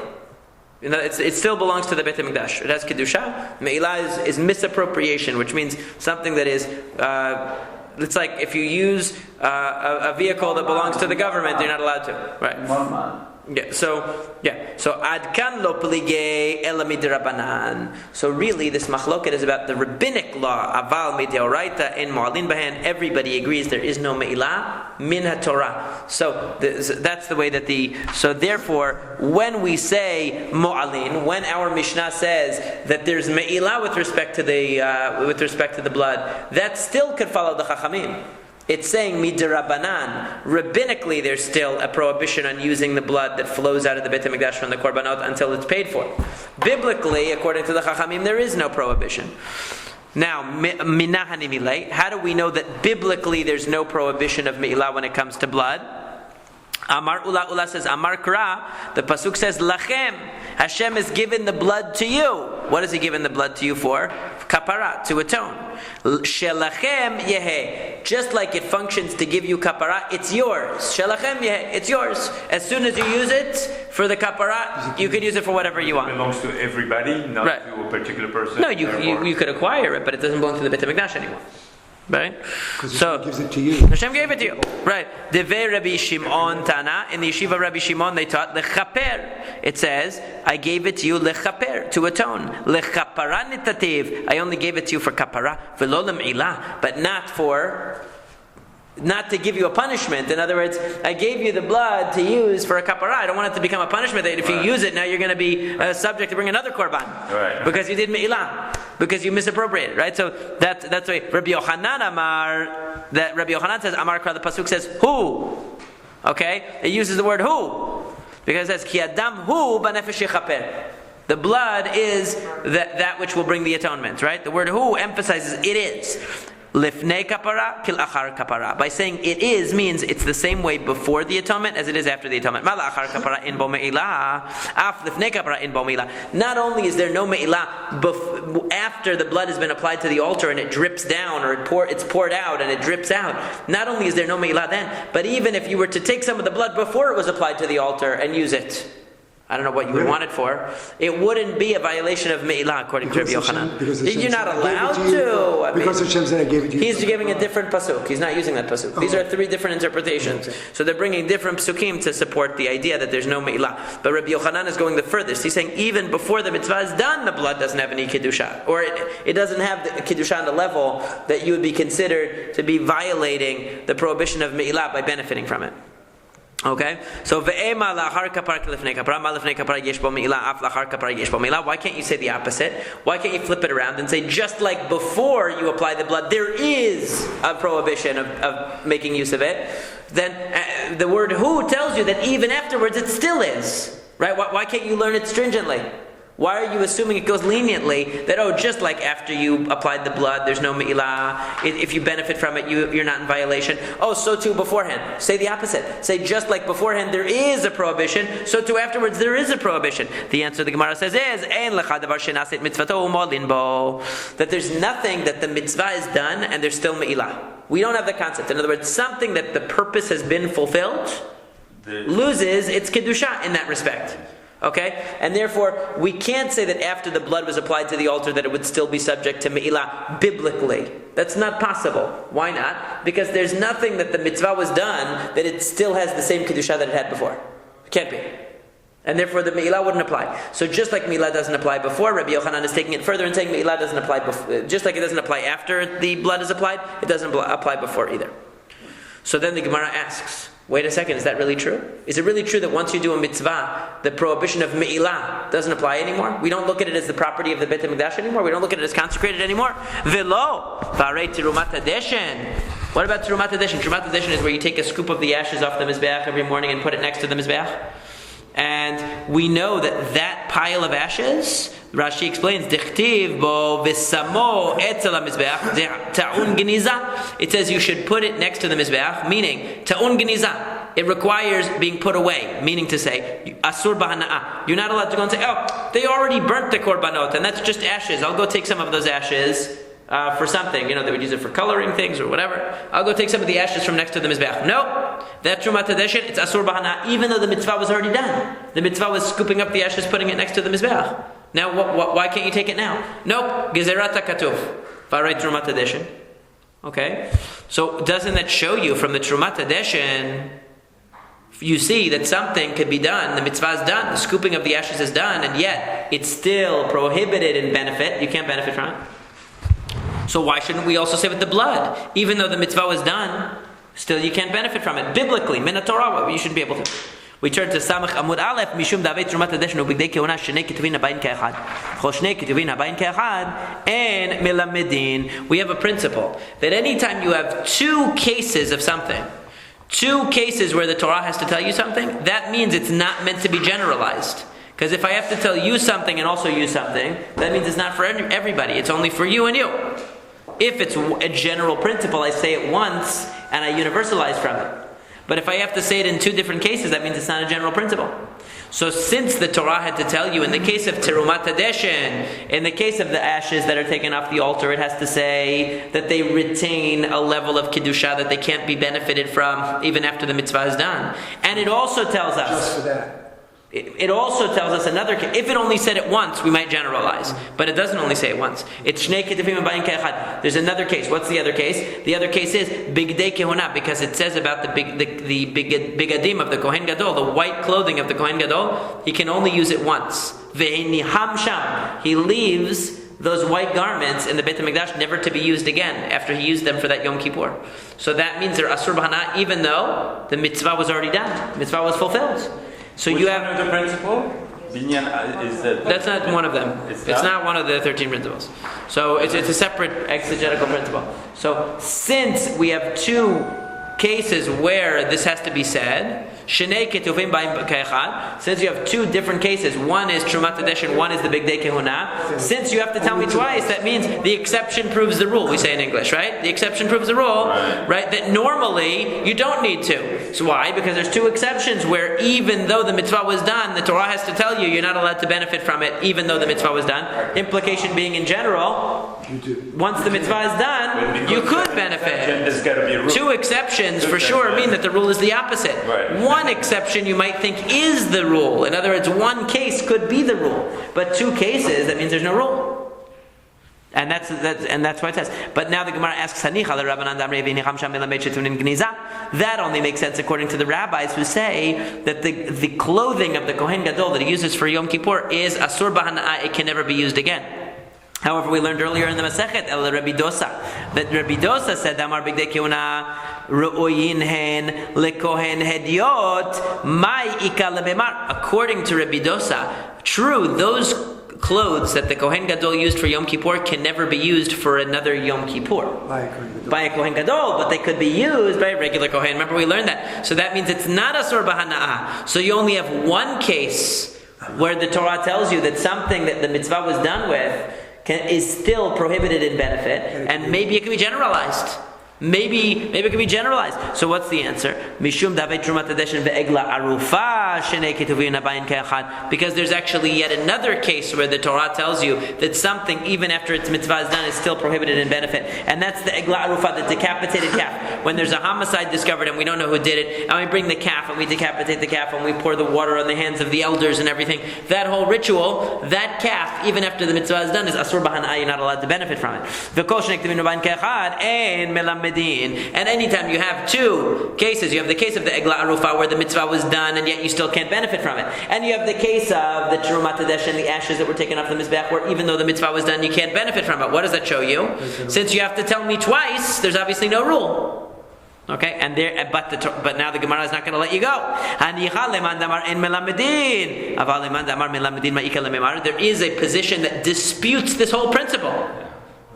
It still belongs to the Beit HaMikdash. It has kedusha. Me'ilah is misappropriation, which means something that is. It's like if you use a vehicle that belongs to the government, you're not allowed to. Right. So adkan lo plige ela midrabanan. So really, this machloket is about the rabbinic law. Aval mideoraita in Mo'alin Bahan. Everybody agrees there is no me'ilah min haTorah. So that's the way that So therefore, when we say Mo'alin, when our Mishnah says that there's me'ilah with respect to the blood, that still could follow the Chachamim. It's saying midrabanan. Rabbinically, there's still a prohibition on using the blood that flows out of the Beit HaMikdash from the korbanot until it's paid for. Biblically, according to the Chachamim, there is no prohibition. Now, minahani milei. How do we know that biblically there's no prohibition of me'ilah when it comes to blood? Amar Ula says, Amar Kra, the Pasuk says, Lachem, Hashem has given the blood to you. What has He given the blood to you for? Kapara, to atone. Shelachem yehe. Just like it functions to give you kapara, it's yours. Shelachem yehe, it's yours. As soon as you use it for the kapara, you can use it for whatever you want. It belongs to everybody, not to a particular person. No, you could acquire it, but it doesn't belong to the Beit HaMikdash anymore. Right? Because Hashem gives it to you. Hashem gave it to you. Right. Devei Rabbi Shimon Tana. In the yeshiva Rabbi Shimon, they taught lechaper. It says, I gave it to you lechaper, to atone. Lechapara nitativ. I only gave it to you for kapara. V'lo lem'ilah. But not to give you a punishment. In other words, I gave you the blood to use for a kapara. I don't want it to become a punishment that if you use it, now you're going to be subject to bring another korban. Right. Because you did me'ilah. Because you misappropriated. Right? So that's why Rabbi Yochanan Amar, that Rabbi Yochanan says, Amar Kra, the Pasuk says, who? Okay? It uses the word who. Because it says, Ki adam hu b'nefesh yechaper. The blood is that which will bring the atonement. Right? The word who emphasizes it is. Lifnei kapara kil achar kapara. By saying it is means it's the same way before the atonement as it is after the atonement. Ma la'achar kapara in bo me'ilah, af lifnei kapara in bo me'ilah. Not only is there no me'ilah after the blood has been applied to the altar and it drips down, or it's poured out and it drips out, not only is there no me'ilah then, but even if you were to take some of the blood before it was applied to the altar and use it, I don't know what you would want it for, it wouldn't be a violation of Me'ilah according to Rabbi Yochanan. You're not allowed to. Because Hashem said I gave it to you. He's giving a different pasuk. He's not using that pasuk. These are three different interpretations. So they're bringing different pasukim to support the idea that there's no Me'ilah. But Rabbi Yochanan is going the furthest. He's saying even before the mitzvah is done, the blood doesn't have any Kiddusha. Or it doesn't have the Kiddusha on the level that you would be considered to be violating the prohibition of Me'ilah by benefiting from it. Okay, so ve'ema la'achar kapara lifnei kapara, ma lifnei kapara yesh bo me'ilah, af la'achar kapara yesh bo me'ilah. Why can't you say the opposite? Why can't you flip it around and say just like before you apply the blood, there is a prohibition of making use of it? Then the word hu tells you that even afterwards it still is. Right? Why can't you learn it stringently? Why are you assuming it goes leniently that, just like after you applied the blood, there's no me'ilah, if you benefit from it, you're not in violation. So too beforehand. Say the opposite. Say just like beforehand there is a prohibition, so too afterwards there is a prohibition. The answer the Gemara says is, that there's nothing that the mitzvah is done and there's still me'ilah. We don't have the concept. In other words, something that the purpose has been fulfilled loses its kedusha in that respect. Okay? And therefore, we can't say that after the blood was applied to the altar that it would still be subject to me'ilah biblically. That's not possible. Why not? Because there's nothing that the mitzvah was done that it still has the same kedusha that it had before. It can't be. And therefore the me'ilah wouldn't apply. So just like me'ilah doesn't apply before, Rabbi Yochanan is taking it further and saying me'ilah doesn't apply before. Just like it doesn't apply after the blood is applied, it doesn't apply before either. So then the Gemara asks, wait a second, is that really true? Is it really true that once you do a mitzvah, the prohibition of me'ilah doesn't apply anymore? We don't look at it as the property of the Beit HaMikdash anymore? We don't look at it as consecrated anymore? Velo, varei tirumat hadeshen. What about tirumat hadeshen? Tirumat hadeshen is where you take a scoop of the ashes off the mizbeach every morning and put it next to the mizbeach. And we know that pile of ashes, Rashi explains, Dichtiv bo v'samo etzel ha-mizbeach ta'un geniza. It says you should put it next to the mizbeach, meaning ta'un geniza. It requires being put away, meaning to say asur b'hana'ah. You're not allowed to go and say, they already burnt the korbanot, and that's just ashes. I'll go take some of those ashes for something. They would use it for coloring things or whatever. I'll go take some of the ashes from next to the mizbeach. No, that Trumat Hadeshen, it's asur b'hana'ah, even though the mitzvah was already done. The mitzvah was scooping up the ashes, putting it next to the mizbeach. Now, why can't you take it now? Nope. Gezerat HaKatuv. Varei Trumat Hadeshen. Okay? So, doesn't that show you from the Trumat Hadeshen, you see that something could be done, the mitzvah is done, the scooping of the ashes is done, and yet it's still prohibited in benefit. You can't benefit from it. So why shouldn't we also say with the blood? Even though the mitzvah was done, still you can't benefit from it. Biblically, min Torah, you should be able to. We turn to Samach Amud Aleph, Mishum Davei Trumat Hadeshen Ubigdei Kehuna Shnei Ketuvin Habayin Ke'echad. Chol Shnei Ketuvin Habayin Ke'echad and Melamedin. We have a principle that anytime you have two cases of something, two cases where the Torah has to tell you something, that means it's not meant to be generalized. Because if I have to tell you something and also you something, that means it's not for everybody. It's only for you and you. If it's a general principle, I say it once and I universalize from it. But if I have to say it in two different cases, that means it's not a general principle. So since the Torah had to tell you, in the case of Terumat Hadeshen, in the case of the ashes that are taken off the altar, it has to say that they retain a level of Kiddusha that they can't be benefited from even after the mitzvah is done. And it also tells us... Just for that. It also tells us another case. If it only said it once, we might generalize. But it doesn't only say it once. It's Shnei Ketuvim Habayin Ke'echad. There's another case. What's the other case? The other case is Bigdei Kehuna, because it says about the bigadim of the Kohen Gadol, the white clothing of the Kohen Gadol, he can only use it once. Ve'niham sham. He leaves those white garments in the Beit HaMikdash never to be used again after he used them for that Yom Kippur. So that means they're asur b'hana even though the mitzvah was already done. The mitzvah was fulfilled. So Which you have one of the principle? Binyan is that. That's not one of them. It's not one of the 13 principles. So it's a separate exegetical principle. So since we have two cases where this has to be said. Shnei ketuvim b'ayim ka'echad. Since you have two different cases, one is Trumat Hadesh and one is the Bigdei Kehuna. Since you have to tell me twice, that means the exception proves the rule. We say in English, right? The exception proves the rule, right? That normally you don't need to. So why? Because there's two exceptions where even though the mitzvah was done, the Torah has to tell you you're not allowed to benefit from it, even though the mitzvah was done. Implication being in general, once the mitzvah is done, you could benefit. There's got to be a rule. Two exceptions for sure mean that the rule is the opposite. Right. One exception you might think is the rule. In other words, one case could be the rule, but two cases, that means there's no rule. And that's why it says. But now the Gemara asks, that only makes sense according to the rabbis who say that the clothing of the Kohen Gadol that he uses for Yom Kippur is asur b'hana'ah, it can never be used again. However, we learned earlier in the Masechet, Rabbi Dosa, that Rabbi Dosa said, Damar bigdei kehuna ru'oyin hen lekohen hediot mai ika lebemar. According to Rabbi Dosa, true, those clothes that the Kohen Gadol used for Yom Kippur can never be used for another Yom Kippur. By a Kohen Gadol, but they could be used by a regular Kohen. Remember, we learned that. So that means it's not asur b'hana'ah. So you only have one case where the Torah tells you that something that the mitzvah was done with is still prohibited in benefit, and maybe it can be generalized. Maybe it can be generalized. So what's the answer? Mishum davei trumat hadesh ve'egla arufa shenei ketuvim habayin ke'echad. Because there's actually yet another case where the Torah tells you that something, even after its mitzvah is done, is still prohibited in benefit, and that's the egla arufa, the decapitated calf. When there's a homicide discovered and we don't know who did it, and we bring the calf and we decapitate the calf and we pour the water on the hands of the elders and everything. That whole ritual, that calf, even after the mitzvah is done, is asur b'hana'ah. You're not allowed to benefit from it. V'kol shenei ketuvim habayin ke'echad ein melam. And anytime you have two cases, you have the case of the Egla Arufa where the mitzvah was done and yet you still can't benefit from it. And you have the case of the Trumat Hadesh and the ashes that were taken off the Mizbeach where even though the mitzvah was done, you can't benefit from it. What does that show you? Since you have to tell me twice, there's obviously no rule. Okay, but now the Gemara is not going to let you go. There is a position that disputes this whole principle.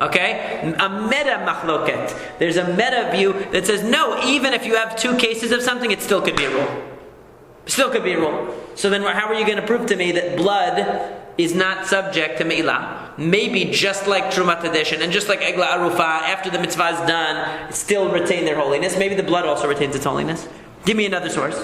Okay? A meta machloket. There's a meta view that says, no, even if you have two cases of something, it still could be a rule. Still could be a rule. So then how are you going to prove to me that blood is not subject to me'ilah? Maybe just like Trumat Hadesh and just like Egla Arufa, after the mitzvah is done, still retain their holiness. Maybe the blood also retains its holiness. Give me another source.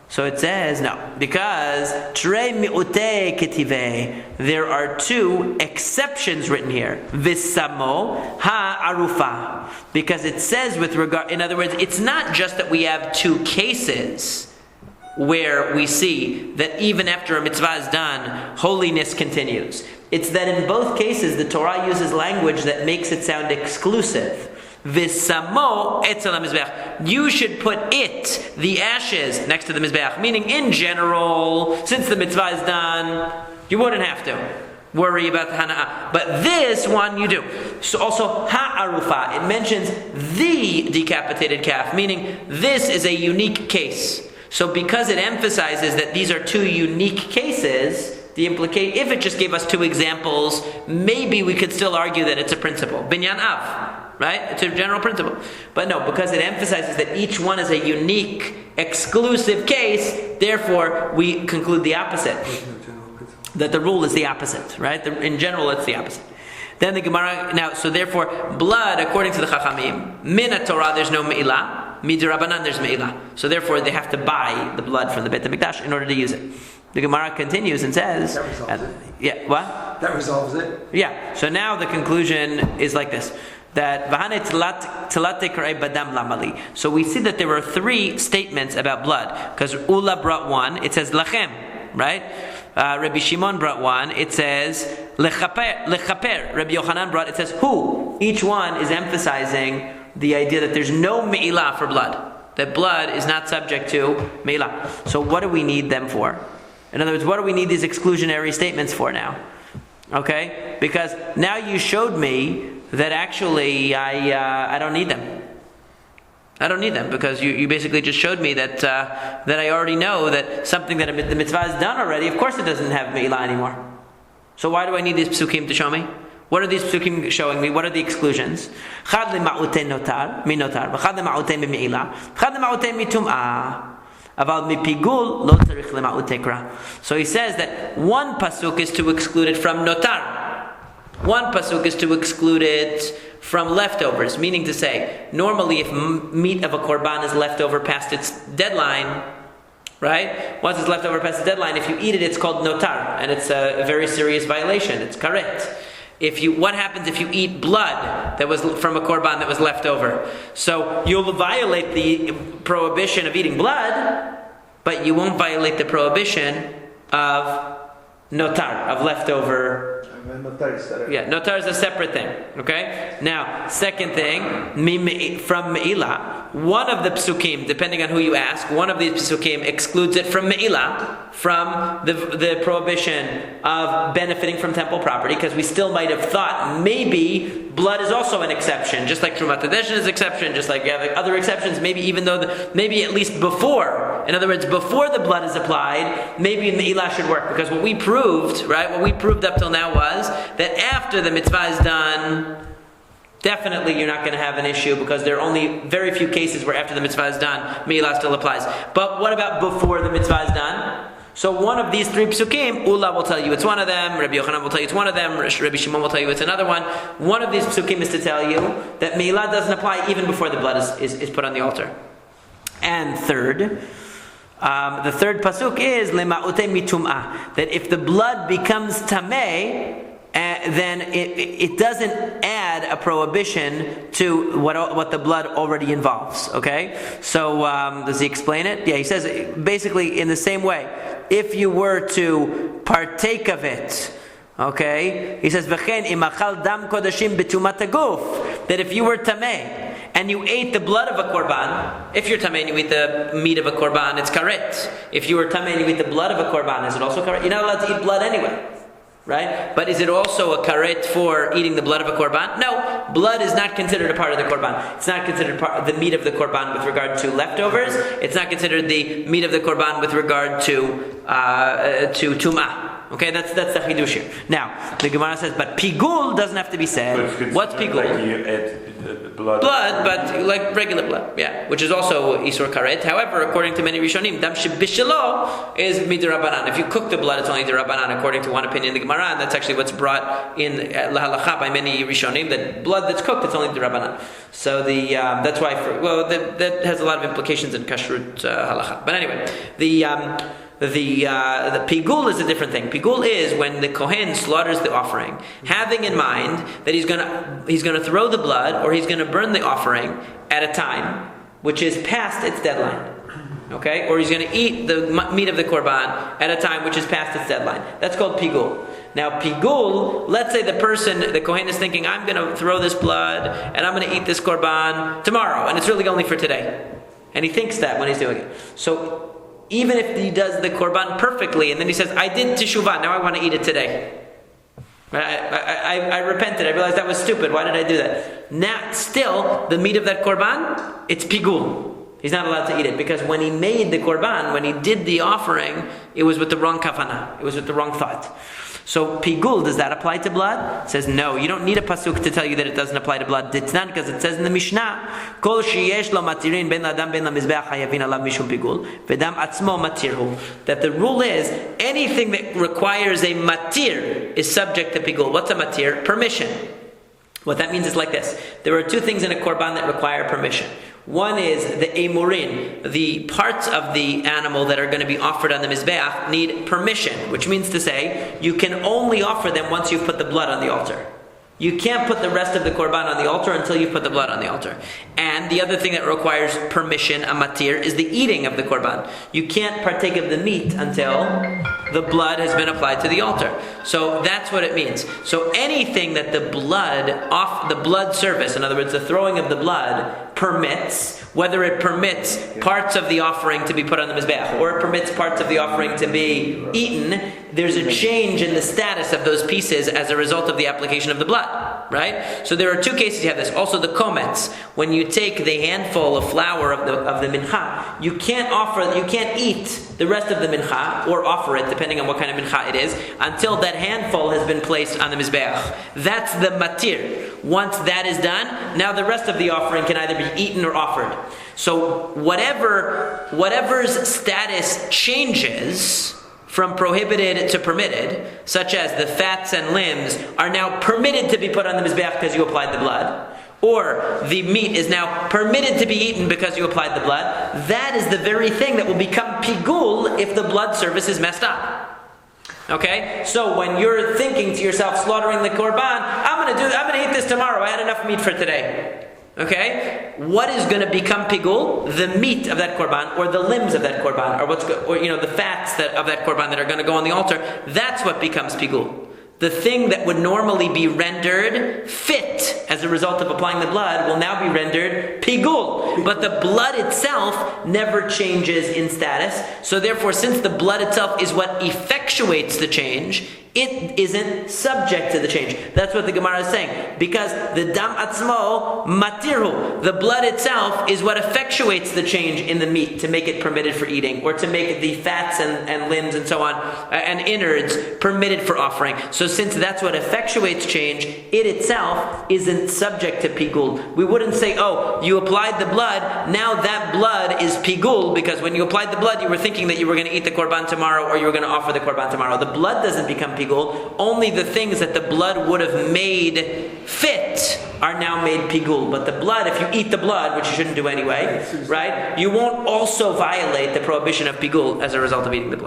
So it says, no, because Trei Mi'utei Ketivei, there are two exceptions written here. V'samo ha'arufa. Because it says with regard, in other words, it's not just that we have two cases where we see that even after a mitzvah is done, holiness continues. It's that in both cases, the Torah uses language that makes it sound exclusive. V'samo etzel ha-mizbeach. You should put it, the ashes, next to the mizbeach. Meaning, in general, since the mitzvah is done, you wouldn't have to worry about the hana'ah. But this one you do. So also ha'arufa. It mentions the decapitated calf, meaning this is a unique case. So because it emphasizes that these are two unique cases, if it just gave us two examples, maybe we could still argue that it's a principle. Binyan av. Right? It's a general principle. But no, because it emphasizes that each one is a unique, exclusive case, therefore we conclude the opposite. That the rule is the opposite, right? In general, it's the opposite. Then the Gemara, so therefore, blood, according to the Chachamim, min Torah, there's no me'ilah. Midrabanan, there's me'ilah. So therefore, they have to buy the blood from the Beit HaMikdash in order to use it. The Gemara continues and says... That resolves it. Yeah, what? That resolves it. Yeah. So now the conclusion is like this. That badam lamali. So we see that there were three statements about blood. Because Ula brought one, it says lachem, right? Rabbi Shimon brought one, it says lechaper. Rabbi Yochanan brought, it says who. Each one is emphasizing the idea that there's no me'ilah for blood. That blood is not subject to me'ilah. So what do we need them for? In other words, what do we need these exclusionary statements for now? Okay? Because now you showed me that actually I don't need them. I don't need them because you basically just showed me that I already know that something that the mitzvah is done already, of course it doesn't have me'ilah anymore. So why do I need these psukim to show me? What are these psukim showing me? What are the exclusions? Chad lema'utei notar, mi notar, v'chad lema'utei mi me'ila, v'chad lema'utei mi tum'ah. Aval mi pigul lo tzarich lema'utei kra. So he says that one pasuk is to exclude it from notar. One pasuk is to exclude it from leftovers, meaning to say, normally if meat of a korban is left over past its deadline, right? Once it's left over past the deadline, if you eat it, it's called notar, and it's a very serious violation. It's karet. What happens if you eat blood that was from a korban that was left over? So you'll violate the prohibition of eating blood, but you won't violate the prohibition of notar, of leftover. Yeah, notar is a separate thing. Okay? Now, second thing, from me'ila, one of the psukim, depending on who you ask, one of these psukim excludes it from me'ila, from the prohibition of benefiting from temple property, because we still might have thought maybe blood is also an exception, just like Trumat HaDeshen is an exception, just like other exceptions, maybe even though, maybe at least before, in other words, before the blood is applied, maybe me'ila should work, because what we proved, right, what we proved up till now was that after the mitzvah is done, definitely you're not going to have an issue, because there are only very few cases where after the mitzvah is done, me'ila still applies. But what about before the mitzvah is done? So one of these three psukim, Ula will tell you it's one of them, Rabbi Yochanan will tell you it's one of them, Rabbi Shimon will tell you it's another one. One of these psukim is to tell you that me'ila doesn't apply even before the blood is put on the altar. And third, the third pasuk is lema'utei mitum'ah, that if the blood becomes tameh, then it doesn't add a prohibition to what the blood already involves. Okay, so does he explain it? Yeah, he says basically in the same way. If you were to partake of it, okay, he says v'chen imachal dam kodashim betumat haguf, that if you were tameh and you ate the blood of a korban, if you're tameh and you eat the meat of a korban, it's karet. If you were tameh and you eat the blood of a korban, is it also karet? You're not allowed to eat blood anyway. Right? But is it also a karet for eating the blood of a korban? No. Blood is not considered a part of the korban. It's not considered part of the meat of the korban with regard to leftovers. It's not considered the meat of the korban with regard to tum'ah. Okay, that's the chidush here. Now, the Gemara says, but pigul doesn't have to be said. What's pigul? Like you add blood. Blood, but like regular blood, yeah, which is also isur karet. However, according to many Rishonim, dam shebishalo is midirabanan. If you cook the blood, it's only dirabanan, according to one opinion, the Gemara, and that's actually what's brought in lahalacha by many Rishonim, that blood that's cooked, it's only dirabanan. So that's why, that has a lot of implications in kashrut halacha. But anyway, the pigul is a different thing. Pigul is when the kohen slaughters the offering, having in mind that he's gonna throw the blood or he's gonna burn the offering at a time which is past its deadline. Okay, or he's gonna eat the meat of the korban at a time which is past its deadline. That's called pigul. Now pigul, let's say the kohen is thinking, I'm gonna throw this blood and I'm gonna eat this korban tomorrow, and it's really only for today, and he thinks that when he's doing it. So even if he does the korban perfectly, and then he says, I did teshuvah, now I want to eat it today. I repented, I realized that was stupid, why did I do that? Now, still, the meat of that korban, it's pigul. He's not allowed to eat it, because when he made the korban, when he did the offering, it was with the wrong kavanah, it was with the wrong thought. So pigul, does that apply to blood? It says no. You don't need a pasuk to tell you that it doesn't apply to blood. It's not, because it says in the Mishnah, Kol sheyesh lo matirin ben ladam ben lamizbeach hayavin alav mishum pigul v'dam atzmo matirhu. That the rule is anything that requires a matir is subject to pigul. What's a matir? Permission. What that means is like this: there are two things in a korban that require permission. One is the emurin, the parts of the animal that are going to be offered on the mizbeach need permission, which means to say you can only offer them once you've put the blood on the altar. You can't put the rest of the korban on the altar until you put the blood on the altar. And the other thing that requires permission, a matir, is the eating of the korban. You can't partake of the meat until the blood has been applied to the altar. So that's what it means. So anything that the blood service, in other words, the throwing of the blood, permits, whether it permits parts of the offering to be put on the mizbeach or it permits parts of the offering to be eaten, there's a change in the status of those pieces as a result of the application of the blood. right? So there are two cases you have this. Also the komets, when you take the handful of flour of the mincha, you can't eat the rest of the mincha, or offer it, depending on what kind of mincha it is, until that handful has been placed on the mizbeach. That's the matir. Once that is done, now the rest of the offering can either be eaten or offered. So whatever's status changes from prohibited to permitted, such as the fats and limbs are now permitted to be put on the mizbeach because you applied the blood, or the meat is now permitted to be eaten because you applied the blood, that is the very thing that will become pigul if the blood service is messed up. Okay? So when you're thinking to yourself, slaughtering the korban, I'm gonna eat this tomorrow, I had enough meat for today. Okay? What is going to become pigul? The meat of that korban, or the limbs of that korban, or the fats of that korban that are going to go on the altar. That's what becomes pigul. The thing that would normally be rendered fit as a result of applying the blood will now be rendered pigul. But the blood itself never changes in status. So therefore, since the blood itself is what effectuates the change, it isn't subject to the change. That's what the Gemara is saying. Because the dam atzmo matirhu, the blood itself is what effectuates the change in the meat to make it permitted for eating, or to make the fats and limbs and so on, and innards permitted for offering. So since that's what effectuates change, it itself isn't subject to pigul. We wouldn't say, oh, you applied the blood, now that blood is pigul, because when you applied the blood, you were thinking that you were going to eat the korban tomorrow, or you were going to offer the korban tomorrow. The blood doesn't become pigul. Only the things that the blood would have made fit are now made pigul. But the blood, if you eat the blood, which you shouldn't do anyway, right, you won't also violate the prohibition of pigul as a result of eating the blood.